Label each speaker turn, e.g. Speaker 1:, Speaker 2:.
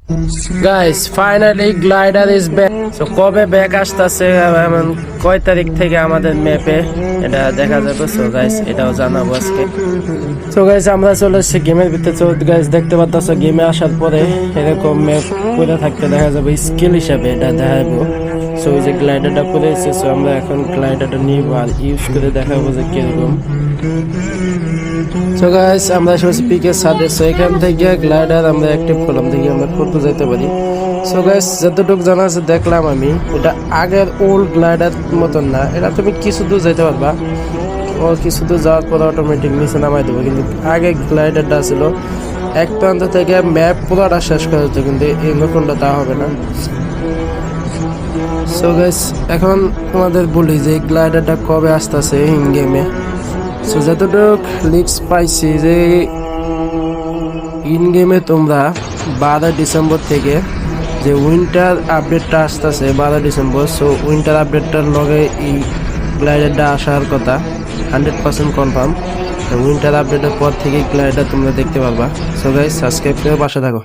Speaker 1: Guys finally glider is back. So কবে back আসতেছে এবং কয় তারিখ থেকে আমাদের ম্যাপে এটা দেখা যাবে। সো গাইস এটাও জানাবো আজকে। সো গাইস আমরা চলে এসেছি গেমের ভিতরে। সো গাইস দেখতে পাচ্ছ গেমে আসার পরে এরকম ম্যাপ করে থাকতে দেখা যাবে স্কিল হিসাবে এটা দেখাবো। সো ওই যে গ্লাইডারটা করে এসেছে, সো আমরা এখন গ্লাইডারটা নিব আর ইউজ করে দেখাবো যে কিরকম। সো গাইস আমরা এসেছি পিকের সাথে। সো এখান থেকে গ্লাইডার আমরা অ্যাক্টিভ করলাম, দেখি আমরা কত যেতে পারি। সো গাইস যতটুকু জানা আছে দেখলাম আমি, এটা আগের ওল্ড গ্লাইডার মতন না, এটা তুমি কিছু দূর যেতে পারবা, ও কিছু দূর যাওয়ার পরে অটোমেটিক নিচে নামাই দেবো। কিন্তু আগে গ্লাইডারটা ছিল এক প্রান্ত থেকে ম্যাপ পুরোটা শেষ করা যেত, কিন্তু এই নতুনটা তা হবে না। সো গাইস এখন তোমাদের বলি যে গ্লাইডারটা কবে আসতেছে ইন গেমে। সো যতটুক লিক্স পাইছি যে ইন গেমে তোমরা 12 ডিসেম্বর থেকে যে উইন্টার আপডেটটা আসতেছে 12 ডিসেম্বর। সো উইন্টার আপডেটটার লগে এই গ্লাইডারটা আসার কথা 100% কনফার্ম। উইন্টার আপডেটের পর থেকে গ্লাইডার তোমরা দেখতে পারবা। সো গাইস সাবস্ক্রাইব করে পাশে থাকো।